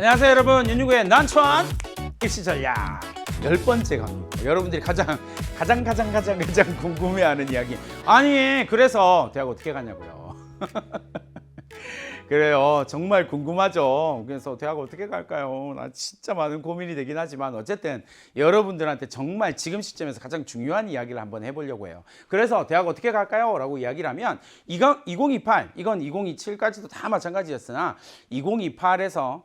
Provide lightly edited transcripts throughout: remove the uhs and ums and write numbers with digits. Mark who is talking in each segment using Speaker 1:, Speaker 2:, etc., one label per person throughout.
Speaker 1: 안녕하세요 여러분, 윤유구의 난초한 입시 전략 10번째 강의. 여러분들이 가장 궁금해하는 이야기. 아니 그래서 대학 어떻게 가냐고요. 그래요, 정말 궁금하죠. 그래서 대학 어떻게 갈까요? 나 진짜 많은 고민이 되긴 하지만 어쨌든 여러분들한테 정말 지금 시점에서 가장 중요한 이야기를 한번 해보려고 해요. 그래서 대학 어떻게 갈까요? 라고 이야기를 하면 이건 2028, 이건 2027까지도 다 마찬가지였으나 2028에서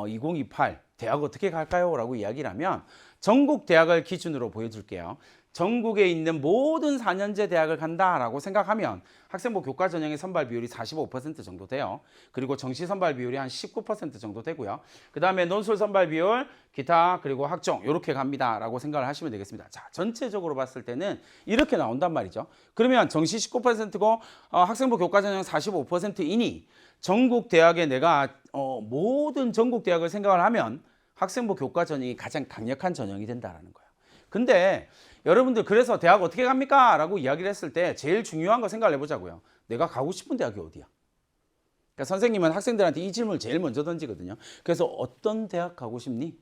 Speaker 1: 2028 대학 어떻게 갈까요? 라고 이야기를 하면 전국 대학을 기준으로 보여줄게요. 전국에 있는 모든 4년제 대학을 간다라고 생각하면 학생부 교과 전형의 선발 비율이 45% 정도 돼요. 그리고 정시 선발 비율이 한 19% 정도 되고요. 그 다음에 논술 선발 비율, 기타, 그리고 학종 이렇게 갑니다라고 생각을 하시면 되겠습니다. 자, 전체적으로 봤을 때는 이렇게 나온단 말이죠. 그러면 정시 19%고 학생부 교과 전형 45%이니 전국 대학에 내가 모든 전국 대학을 생각을 하면 학생부 교과 전형이 가장 강력한 전형이 된다라는 거예요. 근데 여러분들 그래서 대학 어떻게 갑니까? 라고 이야기를 했을 때 제일 중요한 거 생각을 해보자고요. 내가 가고 싶은 대학이 어디야? 그러니까 선생님은 학생들한테 이 질문을 제일 먼저 던지거든요. 그래서 어떤 대학 가고 싶니?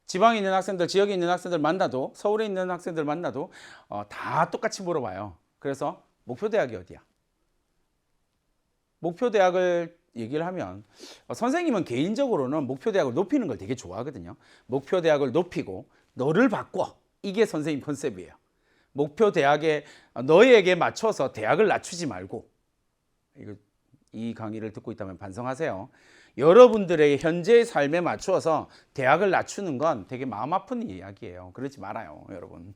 Speaker 1: 지방에 있는 학생들, 지역에 있는 학생들 만나도, 서울에 있는 학생들 만나도 다 똑같이 물어봐요. 그래서 목표 대학이 어디야? 목표 대학을 얘기를 하면 선생님은 개인적으로는 목표 대학을 높이는 걸 되게 좋아하거든요. 목표 대학을 높이고 너를 바꿔. 이게 선생님 컨셉이에요. 목표 대학에 너에게 맞춰서 대학을 낮추지 말고, 이 강의를 듣고 있다면 반성하세요. 여러분들의 현재의 삶에 맞추어서 대학을 낮추는 건 되게 마음 아픈 이야기예요. 그러지 말아요, 여러분.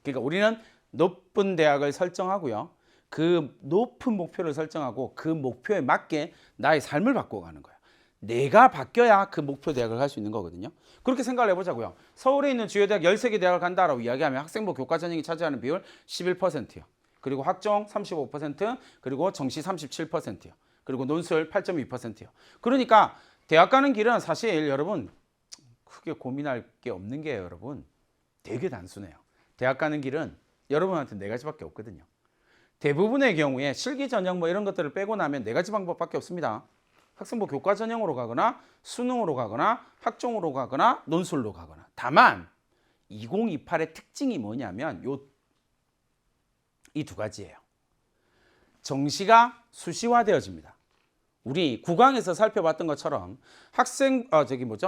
Speaker 1: 그러니까 우리는 높은 대학을 설정하고요. 그 높은 목표를 설정하고 그 목표에 맞게 나의 삶을 바꿔가는 거예요. 내가 바뀌어야 그 목표 대학을 갈 수 있는 거거든요. 그렇게 생각을 해보자고요. 서울에 있는 주요 대학 13개 대학을 간다라고 이야기하면 학생부 교과 전형이 차지하는 비율 11%요. 그리고 학종 35%, 그리고 정시 37%요. 그리고 논술 8.2%요. 그러니까 대학 가는 길은 사실 여러분 크게 고민할 게 없는 게요, 여러분. 되게 단순해요. 대학 가는 길은 여러분한테 4가지밖에 없거든요. 대부분의 경우에 실기 전형 뭐 이런 것들을 빼고 나면 4가지 방법밖에 없습니다. 학생부 교과 전형으로 가거나 수능으로 가거나 학종으로 가거나 논술로 가거나. 다만 2028의 특징이 뭐냐면 이 2가지예요. 정시가 수시화되어집니다. 우리 국왕에서 살펴봤던 것처럼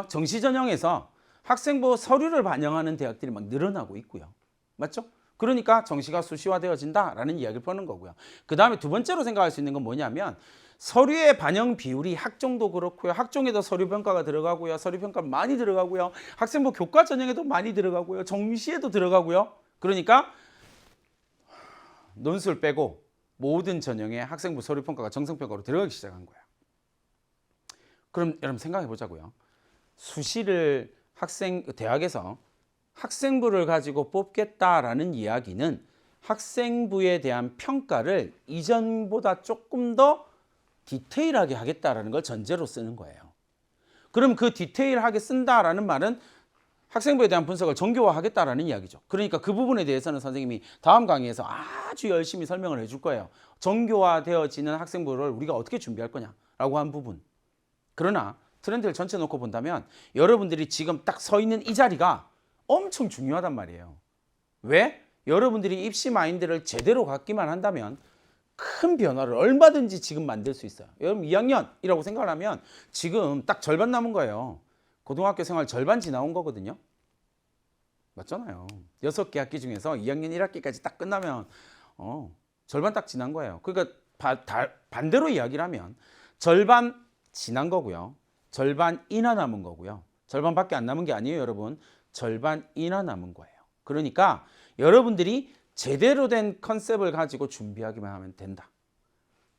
Speaker 1: 정시 전형에서 학생부 서류를 반영하는 대학들이 막 늘어나고 있고요. 맞죠? 그러니까 정시가 수시화되어진다라는 이야기를 펴는 거고요. 그 다음에 두 번째로 생각할 수 있는 건 뭐냐면 서류의 반영 비율이 학종도 그렇고요. 학종에도 서류 평가가 들어가고요. 서류 평가 많이 들어가고요. 학생부 교과 전형에도 많이 들어가고요. 정시에도 들어가고요. 그러니까 논술 빼고 모든 전형에 학생부 서류 평가가 정성평가로 들어가기 시작한 거예요. 그럼 여러분 생각해 보자고요. 수시를 대학에서 학생부를 가지고 뽑겠다라는 이야기는 학생부에 대한 평가를 이전보다 조금 더 디테일하게 하겠다라는 걸 전제로 쓰는 거예요. 그럼 그 디테일하게 쓴다라는 말은 학생부에 대한 분석을 정교화하겠다라는 이야기죠. 그러니까 그 부분에 대해서는 선생님이 다음 강의에서 아주 열심히 설명을 해줄 거예요. 정교화되어지는 학생부를 우리가 어떻게 준비할 거냐라고 한 부분. 그러나 트렌드를 전체 놓고 본다면 여러분들이 지금 딱 서 있는 이 자리가 엄청 중요하단 말이에요. 왜? 여러분들이 입시 마인드를 제대로 갖기만 한다면 큰 변화를 얼마든지 지금 만들 수 있어요. 여러분 2학년이라고 생각을 하면 지금 딱 절반 남은 거예요. 고등학교 생활 절반 지나온 거거든요. 맞잖아요. 6개 학기 중에서 2학년 1학기까지 딱 끝나면 절반 딱 지난 거예요. 그러니까 반대로 이야기를 하면 절반 지난 거고요. 절반이나 남은 거고요. 절반밖에 안 남은 게 아니에요, 여러분. 절반이나 남은 거예요. 그러니까 여러분들이 제대로 된 컨셉을 가지고 준비하기만 하면 된다.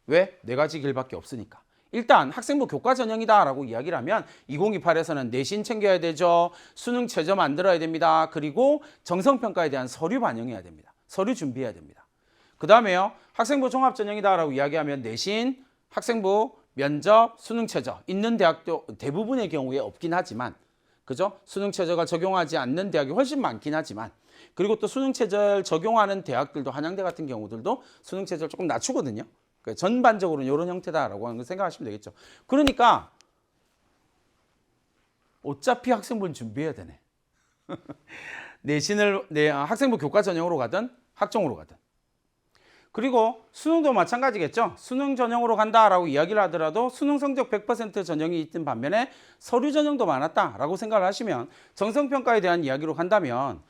Speaker 1: 왜? 4가지 길밖에 없으니까. 일단 학생부 교과 전형이다라고 이야기를 하면 2028에서는 내신 챙겨야 되죠. 수능 최저 만들어야 됩니다. 그리고 정성평가에 대한 서류 반영해야 됩니다. 서류 준비해야 됩니다. 그 다음에요. 학생부 종합전형이다라고 이야기하면 내신, 학생부, 면접, 수능 최저 있는 대학도 대부분의 경우에 없긴 하지만, 그죠? 수능 최저가 적용하지 않는 대학이 훨씬 많긴 하지만, 그리고 또 수능 최저를 적용하는 대학들도 한양대 같은 경우들도 수능 최저를 조금 낮추거든요. 전반적으로는 이런 형태다라고 하는 걸 생각하시면 되겠죠. 그러니까 어차피 학생부는 준비해야 되네. 학생부 교과 전형으로 가든 학종으로 가든. 그리고 수능도 마찬가지겠죠. 수능 전형으로 간다라고 이야기를 하더라도 수능 성적 100% 전형이 있던 반면에 서류 전형도 많았다라고 생각을 하시면 정성평가에 대한 이야기로 간다면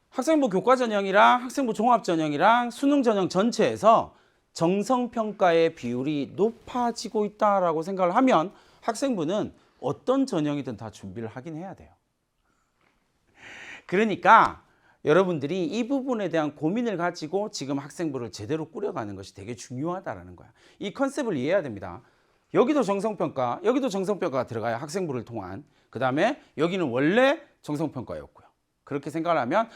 Speaker 1: 학생부 교과 전형이랑 학생부 종합 전형이랑 수능 전형 전체에서 정성평가의 비율이 높아지고 있다라고 생각을 하면 학생부는 어떤 전형이든 다 준비를 하긴 해야 돼요. 그러니까 여러분들이 이 부분에 대한 고민을 가지고 지금 학생부를 제대로 꾸려가는 것이 되게 중요하다라는 거야. 이 컨셉을 이해해야 됩니다. 여기도 정성평가가 들어가야 학생부를 통한. 그 다음에 여기는 원래 정성평가였고요. 그렇게 생각을 하면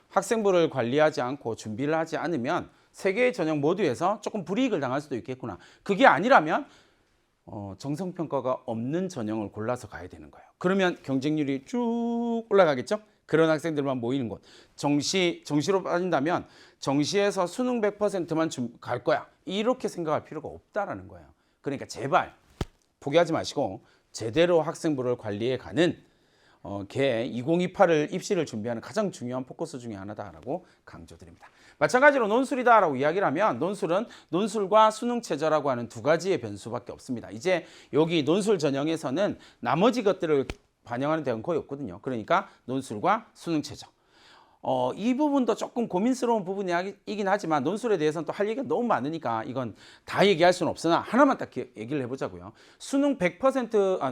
Speaker 1: 학생부를 관리하지 않고 준비를 하지 않으면 세 개의 전형 모두에서 조금 불이익을 당할 수도 있겠구나. 그게 아니라면 정성평가가 없는 전형을 골라서 가야 되는 거예요. 그러면 경쟁률이 쭉 올라가겠죠? 그런 학생들만 모이는 곳. 정시로 빠진다면 정시에서 수능 100%만 갈 거야. 이렇게 생각할 필요가 없다라는 거예요. 그러니까 제발 포기하지 마시고 제대로 학생부를 관리해 가는 2028을 입시를 준비하는 가장 중요한 포커스 중에 하나다라고 강조드립니다. 마찬가지로 논술이다라고 이야기를 하면 논술은 논술과 수능 최저라고 하는 두 가지의 변수밖에 없습니다. 이제 여기 논술 전형에서는 나머지 것들을 반영하는 대학은 거의 없거든요. 그러니까 논술과 수능 최저. 이 부분도 조금 고민스러운 부분이긴 하지만 논술에 대해서는 또 할 얘기가 너무 많으니까 이건 다 얘기할 수는 없으나 하나만 딱 얘기를 해보자고요.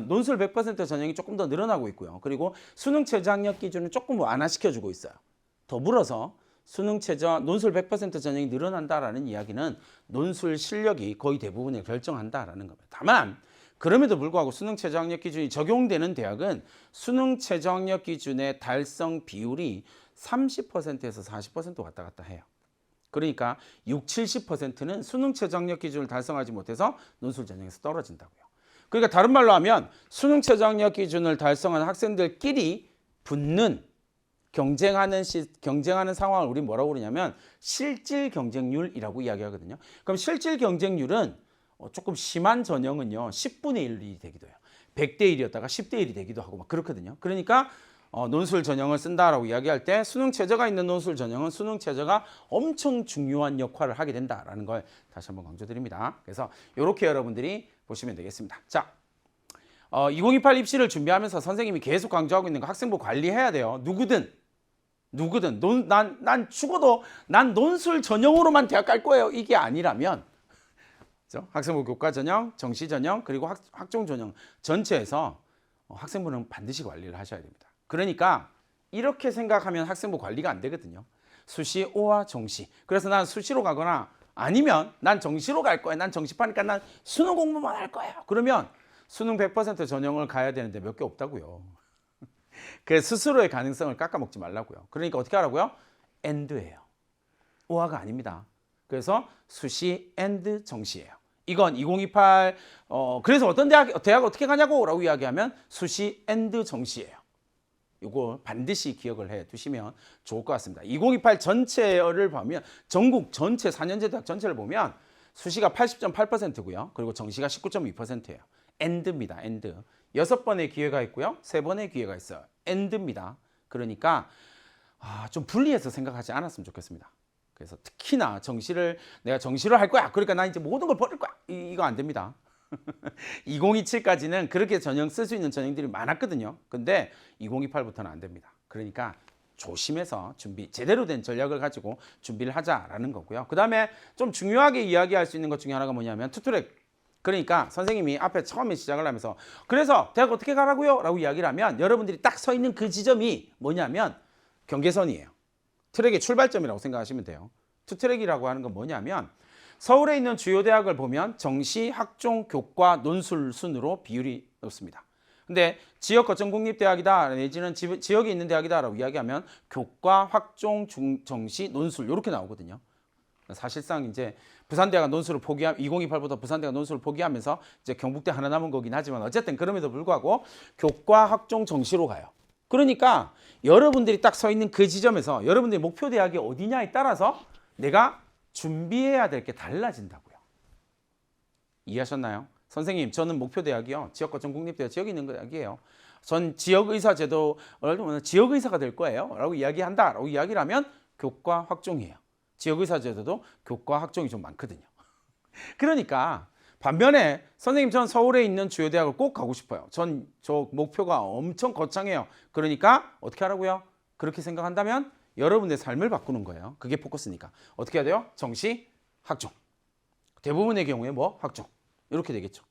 Speaker 1: 논술 100% 전형이 조금 더 늘어나고 있고요. 그리고 수능 최저 학력 기준을 조금 완화시켜주고 있어요. 더불어서 수능 최저 논술 100% 전형이 늘어난다라는 이야기는 논술 실력이 거의 대부분을 결정한다라는 겁니다. 다만 그럼에도 불구하고 수능 최저 학력 기준이 적용되는 대학은 수능 최저 학력 기준의 달성 비율이 30%에서 40% 왔다 갔다 해요. 그러니까 60, 70%는 수능 최저 학력 기준을 달성하지 못해서 논술 전형에서 떨어진다고요. 그러니까 다른 말로 하면 수능 최저 학력 기준을 달성한 학생들끼리 붙는 경쟁하는 상황을 우리 뭐라고 그러냐면 실질 경쟁률이라고 이야기하거든요. 그럼 실질 경쟁률은 조금 심한 전형은요 10분의 1이 되기도 해요. 100대 1이었다가 10대 1이 되기도 하고 막 그렇거든요. 그러니까 논술 전형을 쓴다라고 이야기할 때 수능 최저가 있는 논술 전형은 수능 최저가 엄청 중요한 역할을 하게 된다라는 걸 다시 한번 강조드립니다. 그래서 이렇게 여러분들이 보시면 되겠습니다. 자, 2028 입시를 준비하면서 선생님이 계속 강조하고 있는 거 학생부 관리해야 돼요. 누구든 난 죽어도 난 논술 전형으로만 대학 갈 거예요. 이게 아니라면 학생부 교과 전형, 정시 전형, 그리고 학종 전형 전체에서 학생부는 반드시 관리를 하셔야 됩니다. 그러니까 이렇게 생각하면 학생부 관리가 안 되거든요. 수시, 오와 정시. 그래서 난 수시로 가거나 아니면 난 정시로 갈 거야. 난 정시파니까 난 수능 공부만 할 거야. 그러면 수능 100% 전형을 가야 되는데 몇 개 없다고요. 그래서 스스로의 가능성을 깎아먹지 말라고요. 그러니까 어떻게 하라고요? AND예요. 오화가 아닙니다. 그래서 수시 AND 정시예요. 이건 2028 그래서 어떤 대학 어떻게 가냐고 라고 이야기하면 수시 AND 정시예요. 이거 반드시 기억을 해 두시면 좋을 것 같습니다. 2028 전체를 보면 전국 전체 4년제 대학 전체를 보면 수시가 80.8%고요. 그리고 정시가 19.2%예요. AND입니다. AND. 6번의 기회가 있고요. 3번의 기회가 있어요. AND입니다. 그러니까 좀 분리해서 생각하지 않았으면 좋겠습니다. 그래서 특히나 내가 정시를 할 거야. 그러니까 나 이제 모든 걸 버릴 거야. 이거 안 됩니다. 2027까지는 그렇게 전형 쓸 수 있는 전형들이 많았거든요. 근데 2028부터는 안 됩니다. 그러니까 조심해서 제대로 된 전략을 가지고 준비를 하자라는 거고요. 그 다음에 좀 중요하게 이야기할 수 있는 것 중에 하나가 뭐냐면 투트랙. 그러니까 선생님이 앞에 처음에 시작을 하면서 그래서 대학 어떻게 가라고요? 라고 이야기를 하면 여러분들이 딱 서 있는 그 지점이 뭐냐면 경계선이에요. 트랙의 출발점이라고 생각하시면 돼요. 투트랙이라고 하는 건 뭐냐면 서울에 있는 주요 대학을 보면 정시, 학종, 교과, 논술 순으로 비율이 높습니다. 근데 지역 거점 공립대학이다 내지는 지역에 있는 대학이다라고 이야기하면 교과, 학종, 정시, 논술 이렇게 나오거든요. 사실상 이제 부산대가 논술을 2028부터 부산대가 논술을 포기하면서 이제 경북대 하나 남은 거긴 하지만 어쨌든 그럼에도 불구하고 교과, 학종, 정시로 가요. 그러니까 여러분들이 딱 서 있는 그 지점에서 여러분들의 목표 대학이 어디냐에 따라서 내가 준비해야 될 게 달라진다고요. 이해하셨나요? 선생님, 저는 목표 대학이요. 지역 거점 국립대학 지역에 있는 대학이에요. 전 지역의사 제도를 지역의사가 될 거예요 라고 이야기한다 라고 이야기를 하면 교과 학종이에요. 지역의사 제도도 교과 학종이 좀 많거든요. 그러니까 반면에 선생님 전 서울에 있는 주요 대학을 꼭 가고 싶어요. 전 저 목표가 엄청 거창해요. 그러니까 어떻게 하라고요? 그렇게 생각한다면 여러분의 삶을 바꾸는 거예요. 그게 포커스니까. 어떻게 해야 돼요? 정시, 학종. 대부분의 경우에 뭐? 학종. 이렇게 되겠죠.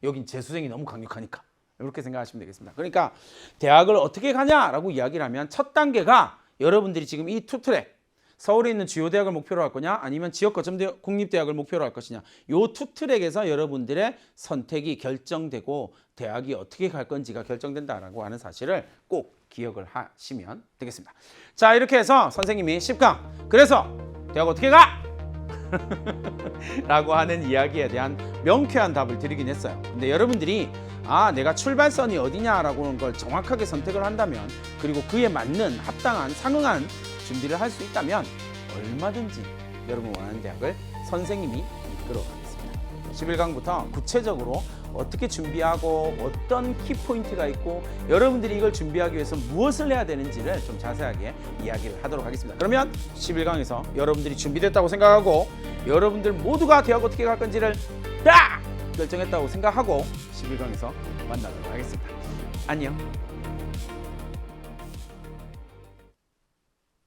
Speaker 1: 여긴 재수생이 너무 강력하니까. 이렇게 생각하시면 되겠습니다. 그러니까 대학을 어떻게 가냐라고 이야기를 하면 첫 단계가 여러분들이 지금 이 투 트랙 서울에 있는 주요 대학을 목표로 할 거냐 아니면 지역 거점 공립대학을 목표로 할 것이냐 요 투 트랙에서 여러분들의 선택이 결정되고 대학이 어떻게 갈 건지가 결정된다라고 하는 사실을 꼭 기억을 하시면 되겠습니다. 자 이렇게 해서 선생님이 10강 그래서 대학 어떻게 가? 라고 하는 이야기에 대한 명쾌한 답을 드리긴 했어요. 근데 여러분들이 내가 출발선이 어디냐라고 하는 걸 정확하게 선택을 한다면 그리고 그에 맞는 합당한 상응한 준비를 할 수 있다면 얼마든지 여러분 원하는 대학을 선생님이 이끌어 가겠습니다. 11강부터 구체적으로 어떻게 준비하고 어떤 키포인트가 있고 여러분들이 이걸 준비하기 위해서 무엇을 해야 되는지를 좀 자세하게 이야기를 하도록 하겠습니다. 그러면 11강에서 여러분들이 준비됐다고 생각하고 여러분들 모두가 대학 어떻게 갈 건지를 딱 결정했다고 생각하고 11강에서 만나도록 하겠습니다. 안녕.